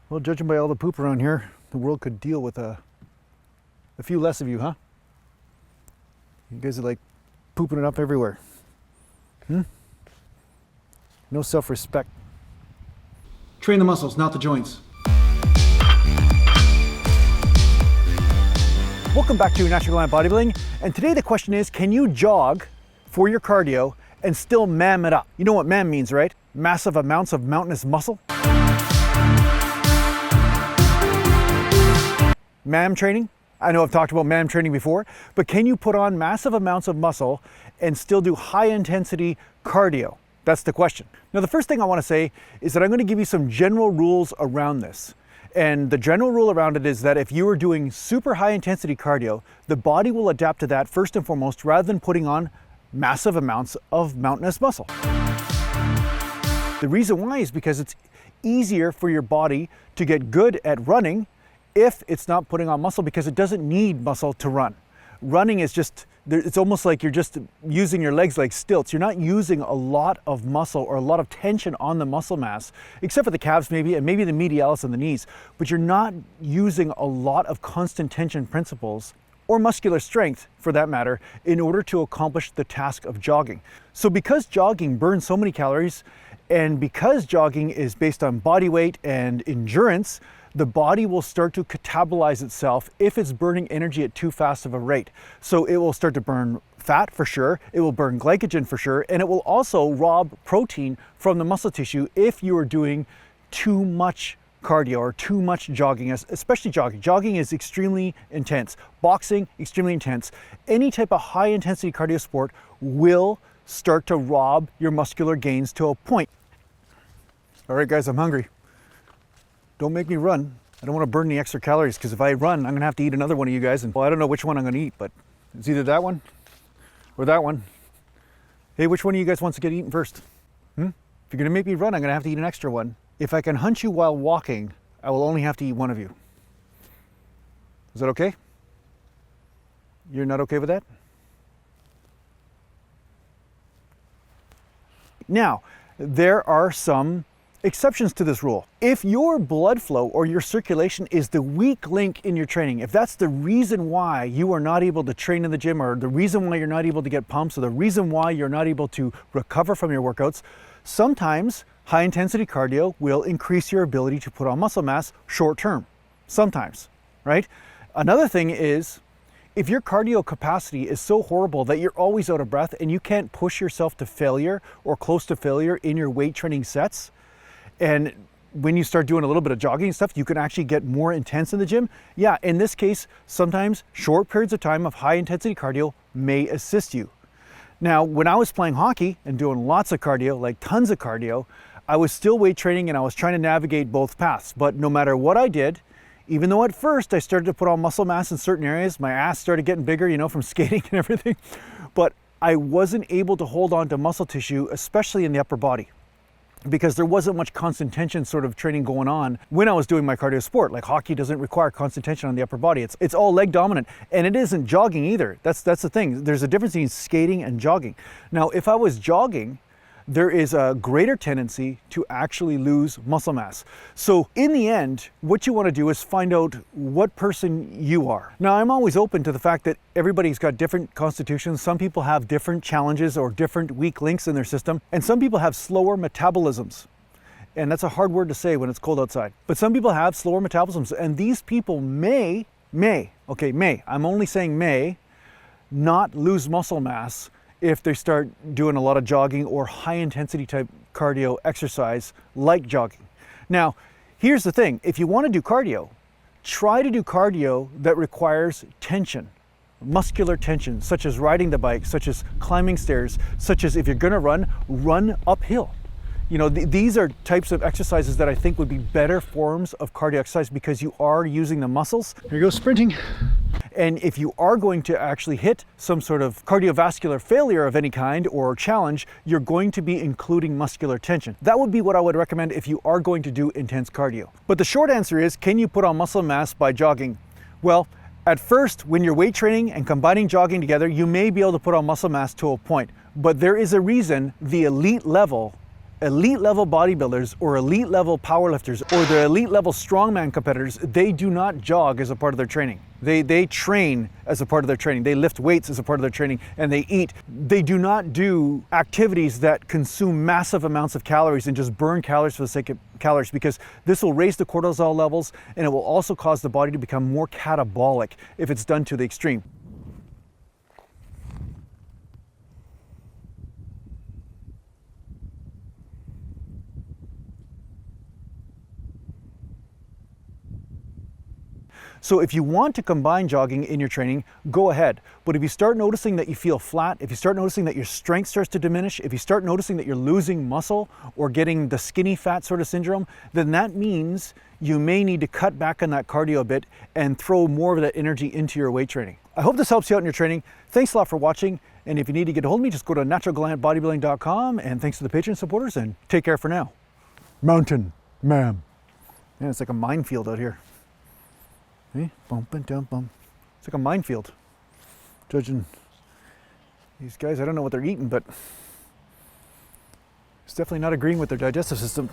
Well, judging by all the poop around here, the world could deal with a few less of you, huh? You guys are like pooping it up everywhere. No self-respect. Train the muscles, not the joints. Welcome back to Natural Gallant Bodybuilding. And today the question is, can you jog for your cardio and still mam it up? You know what mam means, right? Massive amounts of mountainous muscle. Mam training. I know I've talked about mam training before, but can you put on massive amounts of muscle and still do high intensity cardio? That's the question. Now, the first thing I want to say is that I'm going to give you some general rules around this. And the general rule around it is that if you are doing super high intensity cardio, the body will adapt to that first and foremost, rather than putting on massive amounts of mountainous muscle. The reason why is because it's easier for your body to get good at running if it's not putting on muscle, because it doesn't need muscle to run. Running is just, it's almost like you're just using your legs like stilts. You're not using a lot of muscle or a lot of tension on the muscle mass, except for the calves maybe, and maybe the medialis and the knees, but you're not using a lot of constant tension principles or muscular strength for that matter in order to accomplish the task of jogging. So because jogging burns so many calories, and because jogging is based on body weight and endurance, the body will start to catabolize itself if it's burning energy at too fast of a rate. So it will start to burn fat for sure, it will burn glycogen for sure, and it will also rob protein from the muscle tissue if you are doing too much cardio or too much jogging, especially jogging. Jogging is extremely intense. Boxing, extremely intense. Any type of high intensity cardio sport will start to rob your muscular gains to a point. All right, guys, I'm hungry. Don't make me run. I don't want to burn any extra calories, because if I run, I'm gonna have to eat another one of you guys, and well, I don't know which one I'm gonna eat, but it's either that one or that one. Hey, which one of you guys wants to get eaten first? If you're gonna make me run, I'm gonna have to eat an extra one. If I can hunt you while walking, I will only have to eat one of you. Is that okay? You're not okay with that? Now, there are some exceptions to this rule. If your blood flow or your circulation is the weak link in your training, if that's the reason why you are not able to train in the gym, or the reason why you're not able to get pumps, or the reason why you're not able to recover from your workouts, sometimes high intensity cardio will increase your ability to put on muscle mass short term. Sometimes, right? Another thing is, if your cardio capacity is so horrible that you're always out of breath and you can't push yourself to failure or close to failure in your weight training sets, and when you start doing a little bit of jogging and stuff, you can actually get more intense in the gym. Yeah, in this case, sometimes short periods of time of high intensity cardio may assist you. Now, when I was playing hockey and doing lots of cardio, like tons of cardio, I was still weight training and I was trying to navigate both paths. But no matter what I did, even though at first I started to put on muscle mass in certain areas, my ass started getting bigger, you know, from skating and everything, but I wasn't able to hold on to muscle tissue, especially in the upper body, because there wasn't much constant tension sort of training going on when I was doing my cardio sport. Like hockey doesn't require constant tension on the upper body. It's all leg dominant, and it isn't jogging either. That's the thing. There's a difference between skating and jogging. Now, if I was jogging, there is a greater tendency to actually lose muscle mass. So in the end, what you want to do is find out what person you are. Now, I'm always open to the fact that everybody's got different constitutions. Some people have different challenges or different weak links in their system, and some people have slower metabolisms. And that's a hard word to say when it's cold outside. But some people have slower metabolisms, and these people may, I'm only saying may, not lose muscle mass if they start doing a lot of jogging or high intensity type cardio exercise like jogging. Now, here's the thing. If you want to do cardio, try to do cardio that requires tension, muscular tension, such as riding the bike, such as climbing stairs, such as if you're gonna run uphill. You know, these are types of exercises that I think would be better forms of cardio exercise, because you are using the muscles. Here you go, sprinting. And if you are going to actually hit some sort of cardiovascular failure of any kind or challenge, you're going to be including muscular tension. That would be what I would recommend if you are going to do intense cardio. But the short answer is, can you put on muscle mass by jogging? Well, at first, when you're weight training and combining jogging together, you may be able to put on muscle mass to a point. But there is a reason the elite level elite level bodybuilders or elite level powerlifters or the elite level strongman competitors, they do not jog as a part of their training. They train as a part of their training. They lift weights as a part of their training, and they eat. They do not do activities that consume massive amounts of calories and just burn calories for the sake of calories, because this will raise the cortisol levels, and it will also cause the body to become more catabolic if it's done to the extreme. So if you want to combine jogging in your training, go ahead. But if you start noticing that you feel flat, if you start noticing that your strength starts to diminish, if you start noticing that you're losing muscle or getting the skinny fat sort of syndrome, then that means you may need to cut back on that cardio a bit and throw more of that energy into your weight training. I hope this helps you out in your training. Thanks a lot for watching. And if you need to get a hold of me, just go to naturalgallantbodybuilding.com. And thanks to the Patreon supporters, and take care for now. Mountain Man. Yeah, it's like a minefield out here. Hey, bump and dump bump. It's like a minefield. Judging these guys, I don't know what they're eating, but it's definitely not agreeing with their digestive system.